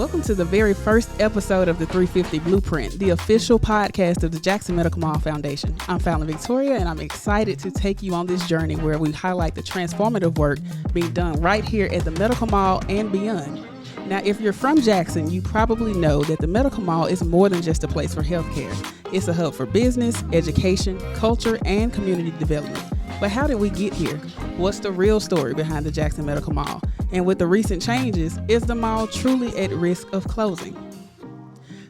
Welcome to the very first episode of the 350 Blueprint, the official podcast of the Jackson Medical Mall Foundation. I'm Fallon Victoria, and I'm excited to take you on this journey where we highlight the transformative work being done right here at the Medical Mall and beyond. Now, if you're from Jackson, you probably know that the Medical Mall is more than just a place for healthcare. It's a hub for business, education, culture, and community development. But how did we get here? What's the real story behind the Jackson Medical Mall? And with the recent changes, is the mall truly at risk of closing?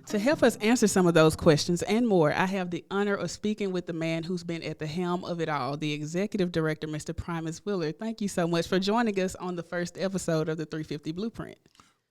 To help us answer some of those questions and more, I have the honor of speaking with the man who's been at the helm of it all, the Executive Director, Mr. Primus Wheeler. Thank you so much for joining us on the first episode of the 350 Blueprint.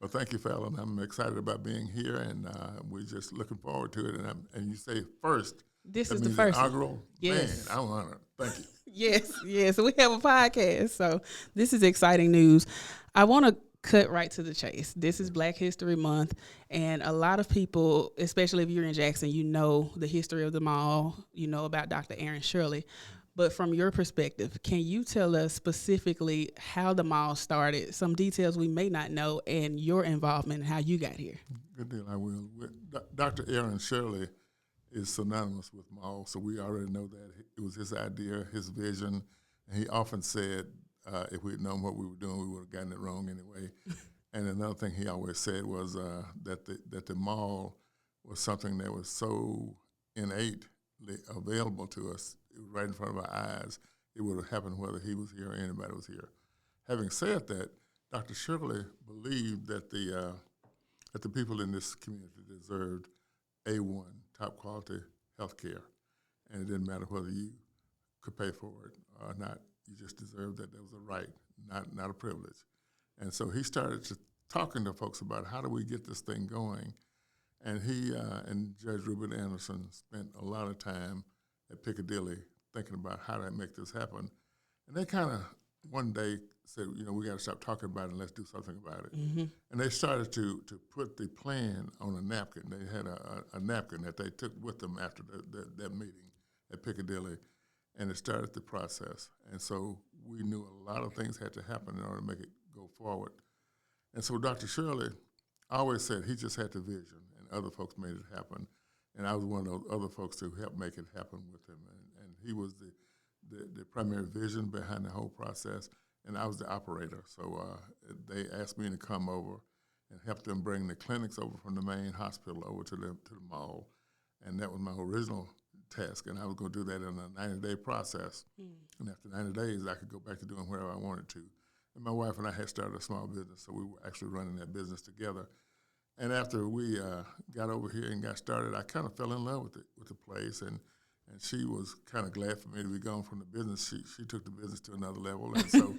Well, thank you, Fallon. I'm excited about being here, and we're just looking forward to it. And you say first. This is the first inaugural? Yes. Man, I'm honored. Thank you. Yes. We have a podcast, so this is exciting news. I want to cut right to the chase. This is Black History Month, and a lot of people, especially if you're in Jackson, you know the history of the mall, you know about Dr. Aaron Shirley. But from your perspective, can you tell us specifically how the mall started, some details we may not know, and your involvement and how you got here? Good deal, I will. Dr. Aaron Shirley is synonymous with mall, so we already know that. It was his idea, his vision, and he often said if we had known what we were doing, we would have gotten it wrong anyway. And another thing he always said was that the mall was something that was so innately available to us. It was right in front of our eyes. It would have happened whether he was here or anybody was here. Having said that, Dr. Shirley believed that the people in this community deserved A1, top quality health care. And it didn't matter whether you could pay for it or not. You just deserved that. That was a right, not a privilege. And so he started talking to folks about how do we get this thing going. And he and Judge Reuben Anderson spent a lot of time at Piccadilly thinking about how to make this happen. And they kind of one day said, we got to stop talking about it and let's do something about it. Mm-hmm. And they started to put the plan on a napkin. They had a napkin that they took with them after that meeting at Piccadilly, and it started the process. And so we knew a lot of things had to happen in order to make it go forward. And so Dr. Shirley always said he just had the vision, and other folks made it happen. And I was one of those other folks to help make it happen with him. And he was the primary vision behind the whole process, and I was the operator. So they asked me to come over and help them bring the clinics over from the main hospital over to the mall. And that was my original task, and I was going to do that in a 90-day process. And after 90 days, I could go back to doing whatever I wanted to. And my wife and I had started a small business, so we were actually running that business together. And after we got over here and got started, I kind of fell in love with the place, and she was kind of glad for me to be gone from the business. She took the business to another level, and so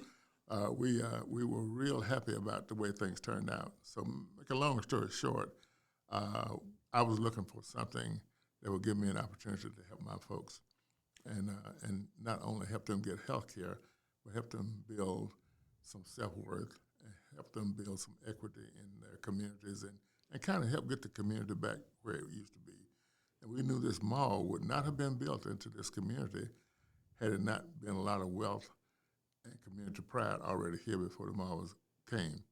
we were real happy about the way things turned out. So make a long story short, I was looking for something that would give me an opportunity to help my folks, and not only help them get health care, but help them build some self-worth and help them build some equity in their communities and kind of help get the community back where it used to be. And we knew this mall would not have been built into this community had it not been a lot of wealth and community pride already here before the mall came.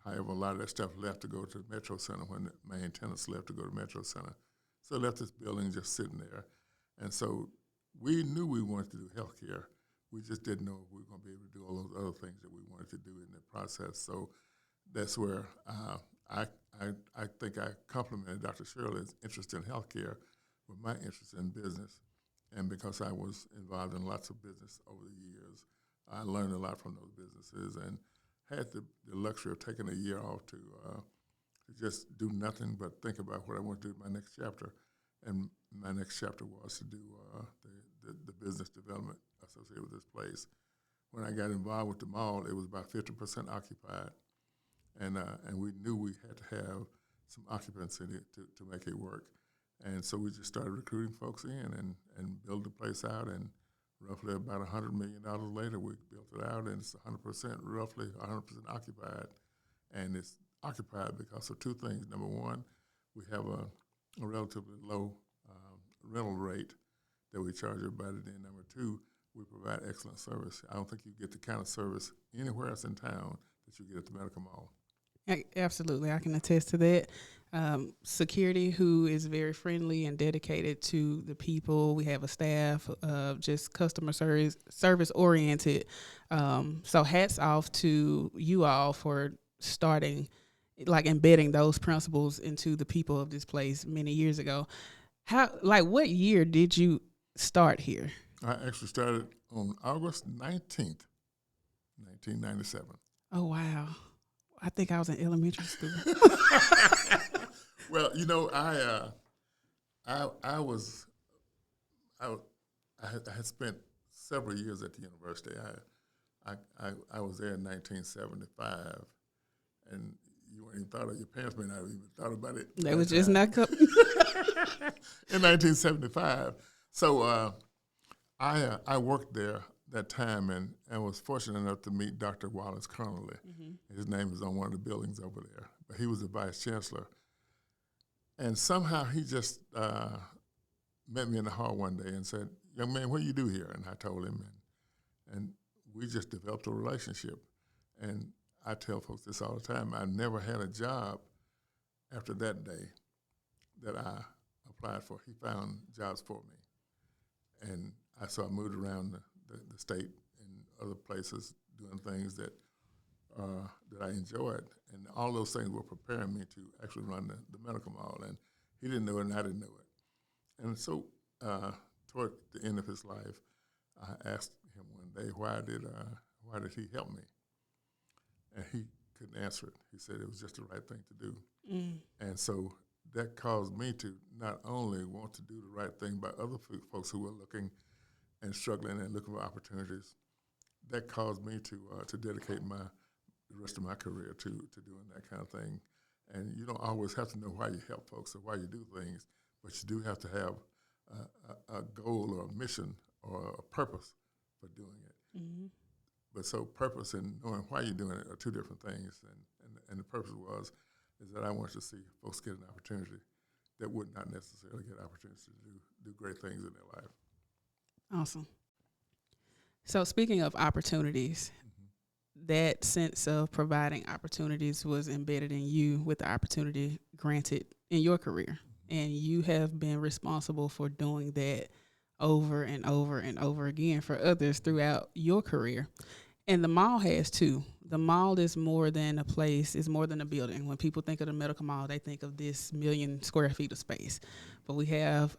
However, a lot of that stuff left to go to the Metro Center when the main tenants left to go to Metro Center. So it left this building just sitting there. And so we knew we wanted to do health care. We just didn't know if we were going to be able to do all those other things that we wanted to do in the process. So that's where I think I complimented Dr. Shirley's interest in health care with my interest in business. And because I was involved in lots of business over the years, I learned a lot from those businesses and had the luxury of taking a year off to just do nothing but think about what I want to do in my next chapter. And my next chapter was to do the business development associated with this place. When I got involved with the mall, it was about 50% occupied. And we knew we had to have some occupancy to make it work. And so we just started recruiting folks in and build the place out. And roughly about $100 million later, we built it out, and it's roughly 100% occupied. And it's occupied because of two things. Number one, we have a relatively low rental rate that we charge everybody. And number two, we provide excellent service. I don't think you get the kind of service anywhere else in town that you get at the Medical Mall. Absolutely, I can attest to that. Security who is very friendly and dedicated to the people. We have a staff just customer service oriented. So hats off to you all for starting, like embedding those principles into the people of this place many years ago. What year did you start here? I actually started on August 19th, 1997. Oh, wow. I think I was in elementary school. Well, I had spent several years at the university. I was there in 1975, and you weren't even thought of, your parents may not have even thought about it. They was just not in 1975. So I worked there that time and was fortunate enough to meet Dr. Wallace Connolly. Mm-hmm. His name is on one of the buildings over there, but he was the vice chancellor. And somehow he just met me in the hall one day and said, "Young man, what do you do here?" And I told him, and we just developed a relationship. And I tell folks this all the time, I never had a job after that day that I applied for. He found jobs for me. And so I moved around the state and other places doing things that I enjoyed. And all those things were preparing me to actually run the medical mall. And he didn't know it and I didn't know it. And so toward the end of his life, I asked him one day, why did he help me? And he couldn't answer it. He said it was just the right thing to do. Mm. And so that caused me to not only want to do the right thing by other folks who were looking and struggling and looking for opportunities, that caused me to dedicate the rest of my career to doing that kind of thing. And you don't always have to know why you help folks or why you do things, but you do have to have a goal or a mission or a purpose for doing it. Mm-hmm. But so purpose and knowing why you're doing it are two different things. And the purpose is that I wanted to see folks get an opportunity that would not necessarily get opportunities to do great things in their life. Awesome. So speaking of opportunities, mm-hmm. that sense of providing opportunities was embedded in you with the opportunity granted in your career. Mm-hmm. And you have been responsible for doing that over and over and over again for others throughout your career. And the mall has too. The mall is more than a place, it's more than a building. When people think of the medical mall, they think of this 1 million square feet of space. But we have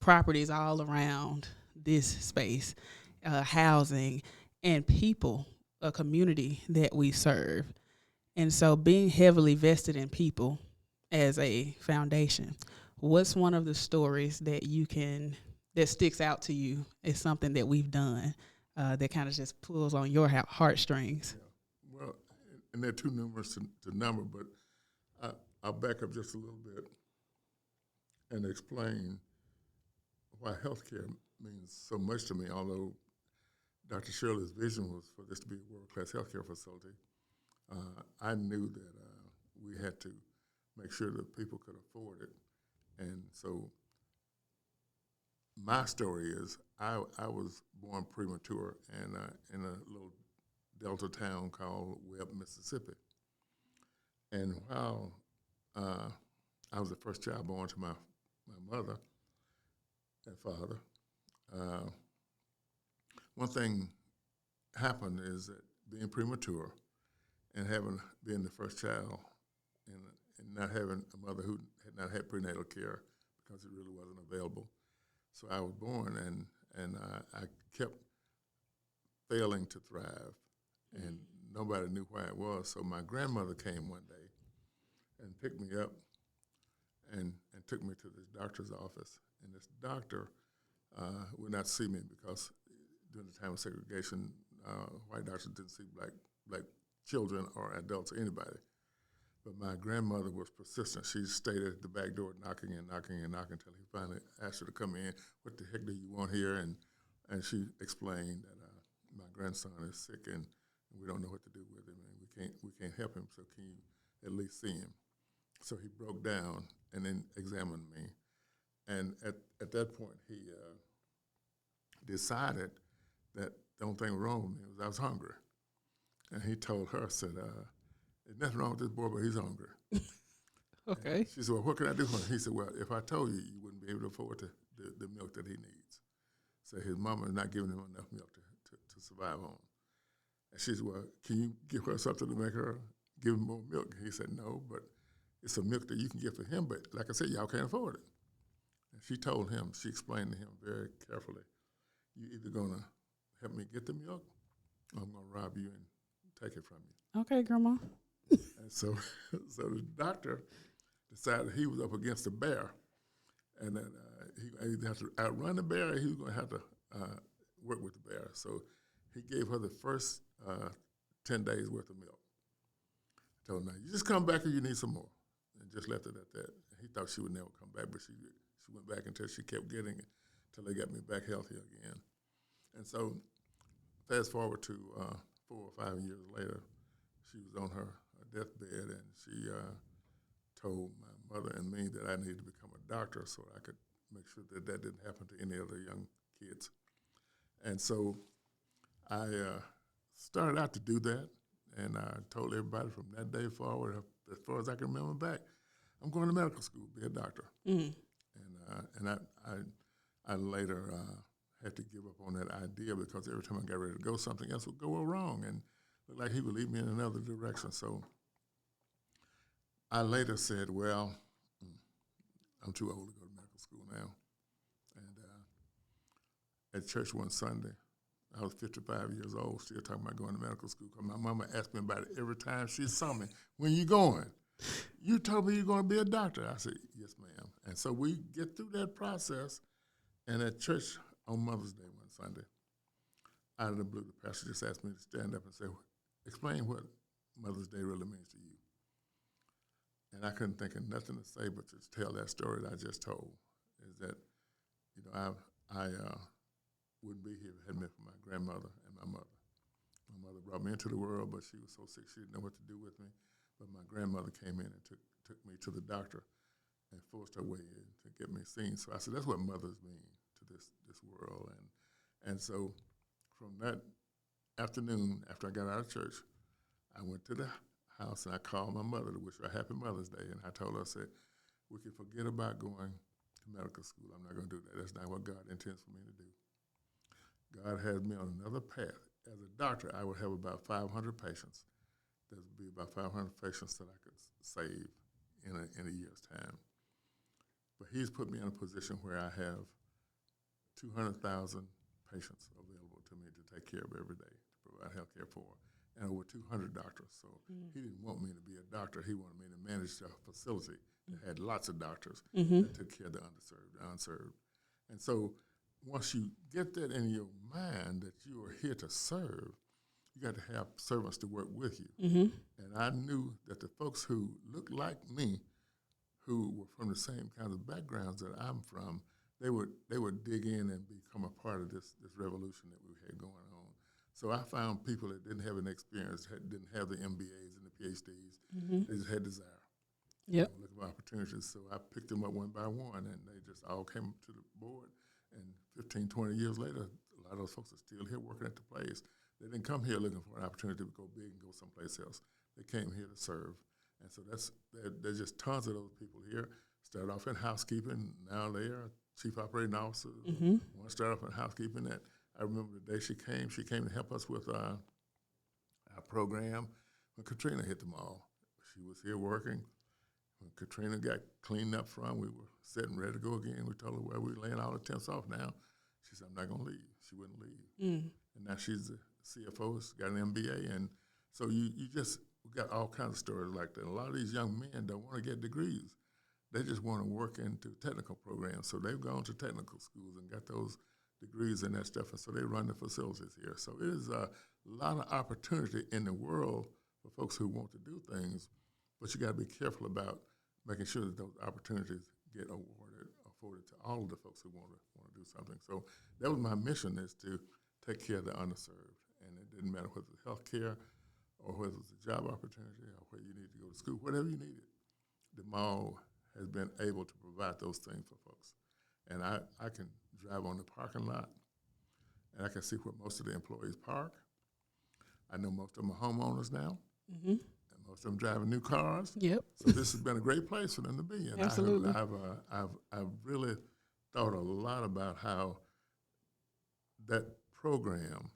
properties all around this space, housing, and people, a community that we serve. And so being heavily vested in people as a foundation, what's one of the stories that sticks out to you as something that we've done that kind of just pulls on your heartstrings? Yeah. Well, and they're too numerous to number, but I'll back up just a little bit and explain why healthcare means so much to me, although Dr. Shirley's vision was for this to be a world-class healthcare facility. I knew that we had to make sure that people could afford it. And so my story is I was born premature in a little delta town called Webb, Mississippi. And while I was the first child born to my mother and father, one thing happened is that being premature and being the first child and not having a mother who had not had prenatal care because it really wasn't available. So I was born, and I kept failing to thrive, and nobody knew why it was. So my grandmother came one day and picked me up and took me to this doctor's office. And this doctor would not see me because during the time of segregation, white doctors didn't see black children or adults or anybody. But my grandmother was persistent. She stayed at the back door knocking until he finally asked her to come in. What the heck do you want here? And she explained that my grandson is sick and we don't know what to do with him and we can't help him, so can you at least see him? So he broke down and then examined me. And at that point, he decided that the only thing wrong with me was I was hungry. And he told her, said, there's nothing wrong with this boy, but he's hungry. Okay. And she said, well, what can I do for him? He said, well, if I told you, you wouldn't be able to afford the milk that he needs. So his mama is not giving him enough milk to survive on. And she said, well, can you give her something to make her give him more milk? He said, no, but it's a milk that you can get for him, but like I said, y'all can't afford it. And she told him, she explained to him very carefully, you're either going to help me get the milk, or I'm going to rob you and take it from you. Okay, Grandma. And so the doctor decided he was up against a bear, and that he either had to outrun the bear, or he was going to have to work with the bear. So he gave her the first 10 days worth of milk. I told her, now, you just come back if you need some more, and just left it at that. He thought she would never come back, but she went back until she kept getting it, until they got me back healthy again. And so fast forward to 4 or 5 years later, she was on her deathbed, and she told my mother and me that I needed to become a doctor so I could make sure that that didn't happen to any other young kids. And so I started out to do that, and I told everybody from that day forward, as far as I can remember back, I'm going to medical school, be a doctor. Mm. And I later had to give up on that idea because every time I got ready to go, something else would go wrong, and looked like he would lead me in another direction. So I later said, well, I'm too old to go to medical school now. And at church one Sunday, I was 55 years old, still talking about going to medical school, because my mama asked me about it every time she saw me. When you going? You told me you're going to be a doctor. I said, yes, ma'am. And so we get through that process, and at church on Mother's Day one Sunday, out of the blue, the pastor just asked me to stand up and say, explain what Mother's Day really means to you. And I couldn't think of nothing to say but to tell that story that I just told, is that, you know, I wouldn't be here if it hadn't been for my grandmother and my mother. My mother brought me into the world, but she was so sick she didn't know what to do with me. But my grandmother came in and took me to the doctor and forced her way in to get me seen. So I said, that's what mothers mean to this world. And so from that afternoon, after I got out of church, I went to the house and I called my mother to wish her a happy Mother's Day. And I told her, I said, we can forget about going to medical school. I'm not going to do that. That's not what God intends for me to do. God has me on another path. As a doctor, I would have about 500 patients. There would be about 500 patients that I could save in a year's time. But he's put me in a position where I have 200,000 patients available to me to take care of every day, to provide health care for, and over 200 doctors. So he didn't want me to be a doctor. He wanted me to manage a facility that had lots of doctors that took care of the underserved, the unserved. And so once you get that in your mind that you are here to serve, you got to have servants to work with you. Mm-hmm. And I knew that the folks who looked like me, who were from the same kinds of backgrounds that I'm from, they would dig in and become a part of this revolution that we had going on. So I found people that didn't have any experience, didn't have the MBAs and the PhDs. They just had desire. Yep. Looking for opportunities. So I picked them up one by one, and they just all came to the board. And 15, 20 years later, a lot of those folks are still here working at the place. They didn't come here looking for an opportunity to go big and go someplace else. They came here to serve. And so there's just tons of those people here. Started off in housekeeping. Now they are chief operating officers. One started off in housekeeping. That I remember the day she came to help us with our program when Katrina hit the mall. She was here working. When Katrina got cleaned up front, we were set and ready to go again. We told her, well, we're laying all the tents off now. She said, I'm not going to leave. She wouldn't leave. And now she's the CFO, she's got an MBA. And so we got all kinds of stories like that. A lot of these young men don't want to get degrees. They just want to work into technical programs. So they've gone to technical schools and got those degrees and that stuff. And so they run the facilities here. So it is a lot of opportunity in the world for folks who want to do things. But you got to be careful about making sure that those opportunities get afforded to all of the folks who want to do something. So that was my mission, is to take care of the underserved. And it didn't matter whether it was health care or whether it was a job opportunity or whether you needed to go to school, whatever you needed. The mall has been able to provide those things for folks. And I can drive on the parking lot, and I can see where most of the employees park. I know most of them are homeowners now. And Most of them driving new cars. Yep. So this has been a great place for them to be. And Absolutely. I've really thought a lot about how that program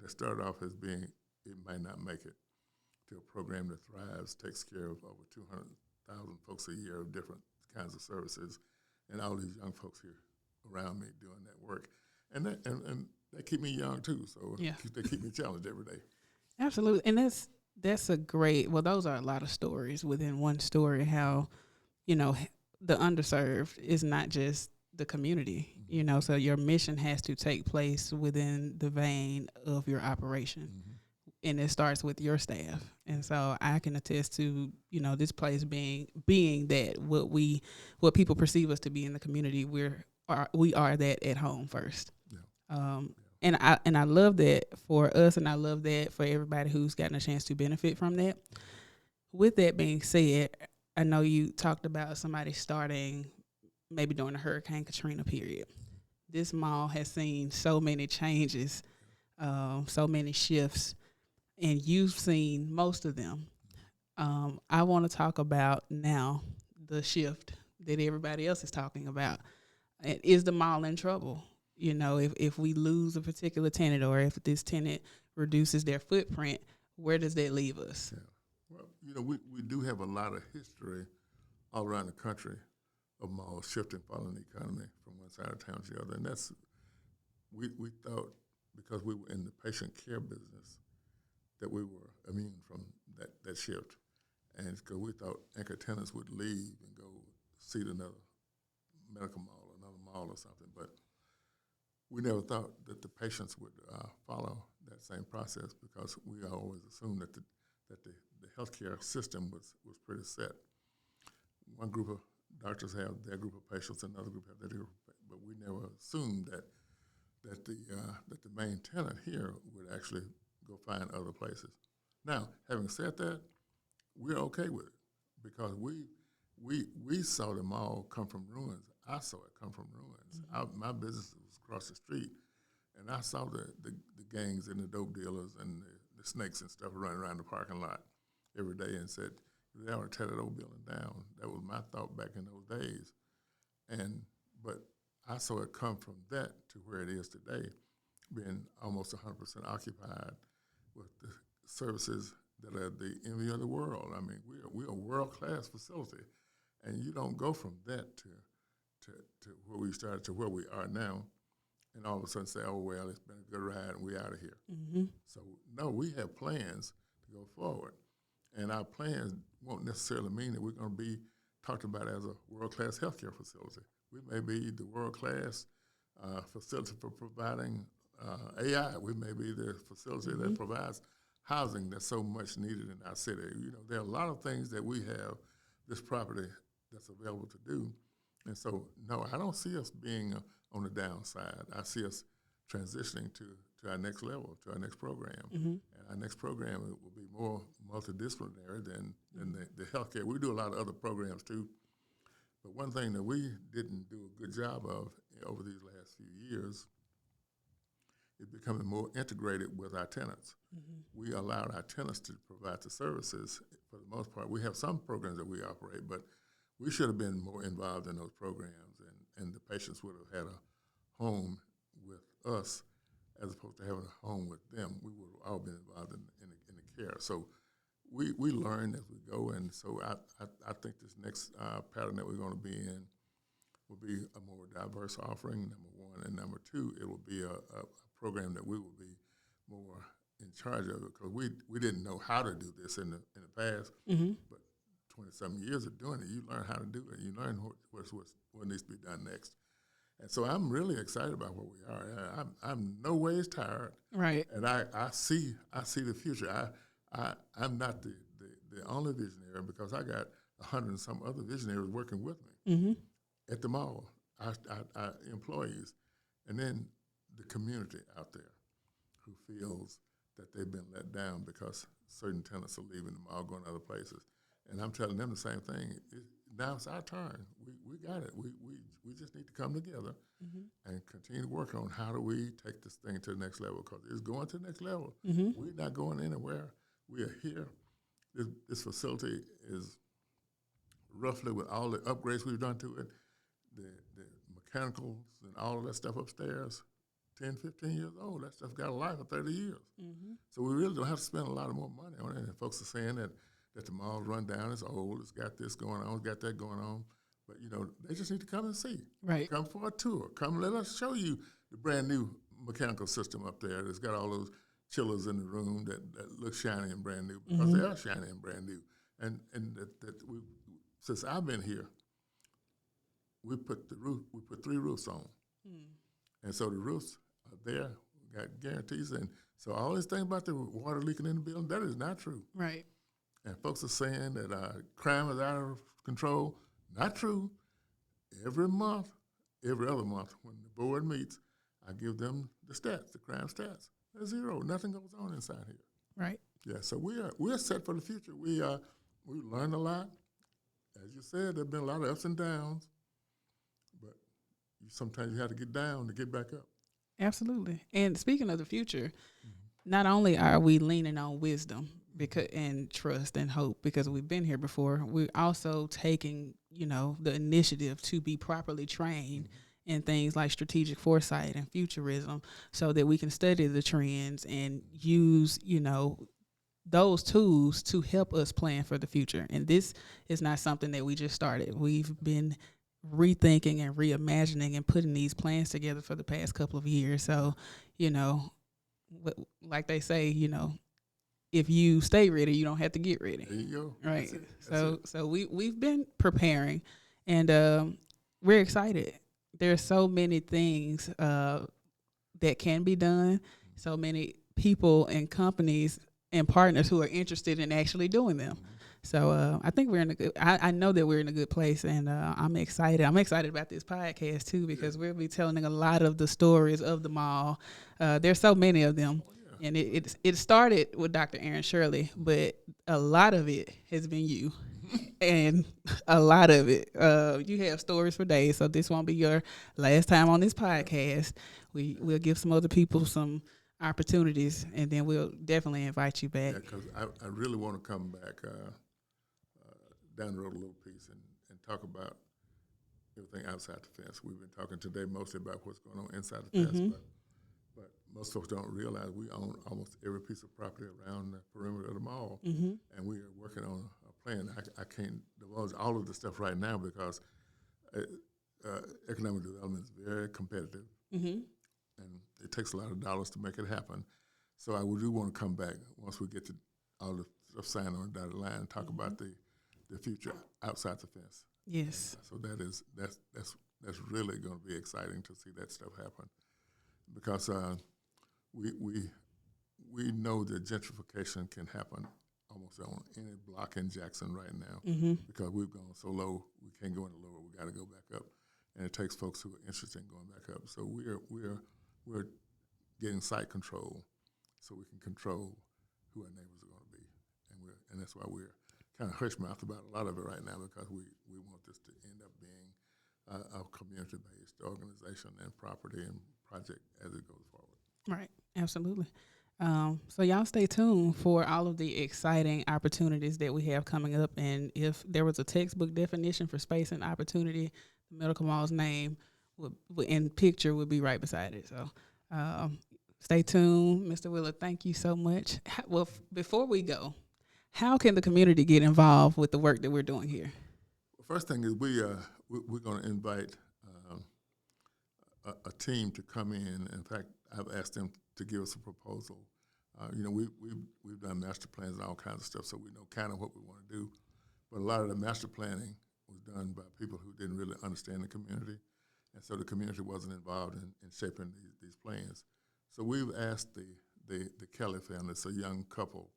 that started off as being, it might not make it, to a program that thrives, takes care of over 200,000 folks a year of different kinds of services, and all these young folks here around me doing that work. And they keep me young too, so Yeah. they keep me challenged every day. Absolutely. And that's a great, well, those are a lot of stories within one story, how, the underserved is not just the community, so your mission has to take place within the vein of your operation. And it starts with your staff. And so I can attest to, this place being that what people perceive us to be in the community, we are that at home first. Yeah. And I love that for us, and I love that for everybody who's gotten a chance to benefit from that. With that being said, I know you talked about somebody starting maybe during the Hurricane Katrina period. This mall has seen so many changes, so many shifts, and you've seen most of them. I want to talk about now the shift that everybody else is talking about. Is the mall in trouble? If we lose a particular tenant, or if this tenant reduces their footprint, where does that leave us? Yeah. Well, we do have a lot of history all around the country of malls shifting, following the economy from one side of town to the other. And that's, we thought, because we were in the patient care business, that we were immune from that shift. And because we thought anchor tenants would leave and go seed another medical mall, another mall or something. But we never thought that the patients would follow that same process, because we always assumed that the healthcare system was pretty set. One group of doctors have their group of patients, another group have their group, but we never assumed that the main tenant here would actually go find other places. Now, having said that, we're okay with it, because we saw the mall come from ruins. I saw it come from ruins. My business was across the street, and I saw the gangs and the dope dealers and the snakes and stuff running around the parking lot every day, and said, they ought to tear that old building down. That was my thought back in those days. But I saw it come from that to where it is today, being almost 100% occupied with the services that are the envy of the world. I mean, we're a world-class facility, and you don't go from that to where we started to where we are now, and all of a sudden say, oh, well, it's been a good ride, and we're out of here. So, no, we have plans to go forward, and our plans won't necessarily mean that we're going to be talked about as a world-class healthcare facility. We may be the world-class facility for providing AI. We may be the facility that provides housing that's so much needed in our city. There are a lot of things that we have this property that's available to do. And so, no, I don't see us being on the downside. I see us transitioning to our next level, to our next program. And our next program will be more multidisciplinary than the healthcare. We do a lot of other programs too. But one thing that we didn't do a good job of over these last few years is becoming more integrated with our tenants. We allowed our tenants to provide the services for the most part. We have some programs that we operate, but we should have been more involved in those programs, and the patients would have had a home with us as opposed to having a home with them. We would have all been involved in the care. So we learn as we go, and so I think this next pattern that we're going to be in will be a more diverse offering, number one, and number two, it will be a program that we will be more in charge of it, because we didn't know how to do this in the past, but 20-something years of doing it, you learn how to do it. You learn what needs to be done next. And so I'm really excited about where we are. I'm no ways tired. Right. And I see the future. I'm not the only visionary, because I got 100 and some other visionaries working with me at the mall, our employees, and then the community out there who feels that they've been let down because certain tenants are leaving the mall, going other places. And I'm telling them the same thing. Now it's our turn. We got it. We just need to come together and continue to work on how do we take this thing to the next level, because it's going to the next level. We're not going anywhere. We are here. this facility is roughly, with all the upgrades we've done to it, the mechanicals and all of that stuff upstairs, 10, 15 years old. That stuff got a life of 30 years. Mm-hmm. So we really don't have to spend a lot of more money on it. And folks are saying that the mall's run down, it's old, it's got this going on, it's got that going on. But, they just need to come and see. Right. Come for a tour. Come let us show you the brand new mechanical system up there that's got all those chillers in the room that look shiny and brand new, because they are shiny and brand new. And that we, since I've been here, we put 3 roofs on. And so the roofs are there, we got guarantees. And so all this thing about the water leaking in the building, that is not true. Right. And folks are saying that crime is out of control. Not true. Every month, every other month, when the board meets, I give them the stats, the crime stats. They're 0. Nothing goes on inside here. Right. Yeah, so we're set for the future. We learned a lot. As you said, there've been a lot of ups and downs, but sometimes you have to get down to get back up. Absolutely. And speaking of the future, not only are we leaning on wisdom and trust and hope because we've been here before, we're also taking, the initiative to be properly trained in things like strategic foresight and futurism so that we can study the trends and use, those tools to help us plan for the future. And this is not something that we just started. We've been rethinking and reimagining and putting these plans together for the past couple of years. So, like they say, if you stay ready, you don't have to get ready. There you go. Right. That's it. So we've been preparing, and we're excited. There's so many things that can be done. So many people and companies and partners who are interested in actually doing them. So I think we're in a good. I know that we're in a good place, and I'm excited. I'm excited about this podcast too because we'll be telling a lot of the stories of the mall. There's so many of them. And it started with Dr. Aaron Shirley, but a lot of it has been you. And a lot of it, you have stories for days, so this won't be your last time on this podcast. We'll give some other people some opportunities, and then we'll definitely invite you back. Yeah, because I really want to come back down the road a little piece and talk about everything outside the fence. We've been talking today mostly about what's going on inside the fence, but most folks don't realize we own almost every piece of property around the perimeter of the mall, and we are working on a plan. I can't divulge all of the stuff right now because economic development is very competitive, and it takes a lot of dollars to make it happen. So I do want to come back once we get to all the stuff signed on the dotted line and talk about the future outside the fence. Yes. So that's really going to be exciting to see that stuff happen, because we know that gentrification can happen almost on any block in Jackson right now, because we've gone so low, we can't go any lower. We got to go back up, and it takes folks who are interested in going back up. So we're getting site control, so we can control who our neighbors are going to be, and that's why we're kind of hush-mouthed about a lot of it right now, because we want this to end up being a community-based organization and property and project as it goes forward. Right, absolutely. So y'all stay tuned for all of the exciting opportunities that we have coming up. And if there was a textbook definition for space and opportunity, the Medical Mall's name and picture would be right beside it. So stay tuned. Mr. Wheeler, thank you so much. Well, before we go, how can the community get involved with the work that we're doing here? First thing is we're going to invite a team to come in. In fact, I've asked them to give us a proposal. We've done master plans and all kinds of stuff, so we know kind of what we want to do. But a lot of the master planning was done by people who didn't really understand the community, and so the community wasn't involved in shaping these plans. So we've asked the Kelly family, it's a young couple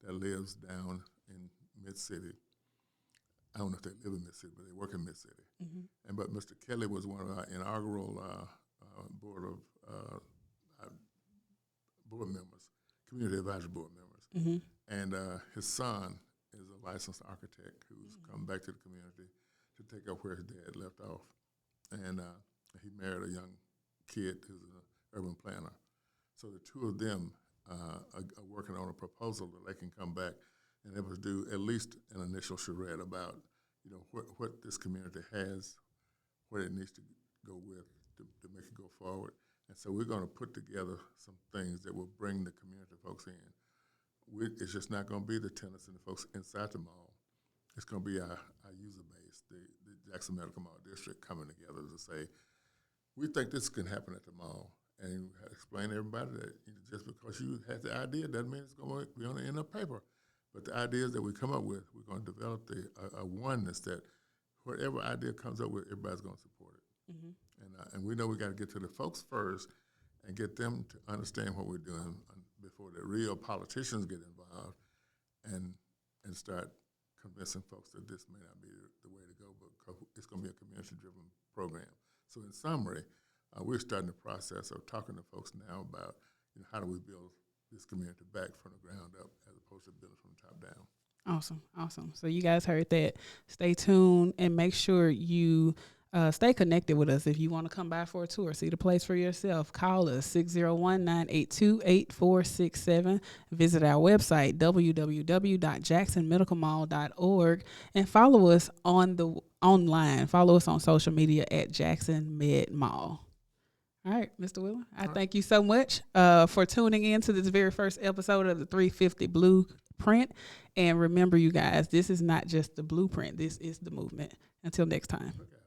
that lives down in Mid-City. I don't know if they live in Mid-City, but they work in Mid-City. But Mr. Kelly was one of our inaugural board members, community advisory board members. And his son is a licensed architect who's come back to the community to take up where his dad left off. And he married a young kid who's an urban planner. So the two of them are working on a proposal that they can come back and it was do at least an initial charrette about, what this community has, what it needs to go with to make it go forward. And so we're going to put together some things that will bring the community folks in. It's just not going to be the tenants and the folks inside the mall. It's going to be our user base, the Jackson Medical Mall District coming together to say, we think this can happen at the mall. And explain to everybody that just because you had the idea doesn't mean it's going to be on the end of paper. But the ideas that we come up with, we're going to develop a oneness that whatever idea comes up with, everybody's going to support it. Mm-hmm. And we know we got to get to the folks first and get them to understand what we're doing before the real politicians get involved and start convincing folks that this may not be the way to go, but it's going to be a community-driven program. So in summary, we're starting the process of talking to folks now about how do we build this community back from the ground up as opposed to building from the top down. Awesome. So you guys heard that. Stay tuned and make sure you stay connected with us. If you want to come by for a tour, see the place for yourself, call us 601-982-8467. Visit our website, www.jacksonmedicalmall.org, and follow us online. Follow us on social media at Jackson Med Mall. All right, Mr. Wheeler, I thank you so much for tuning in to this very first episode of the 350 Blueprint. And remember, you guys, this is not just the blueprint. This is the movement. Until next time. Okay.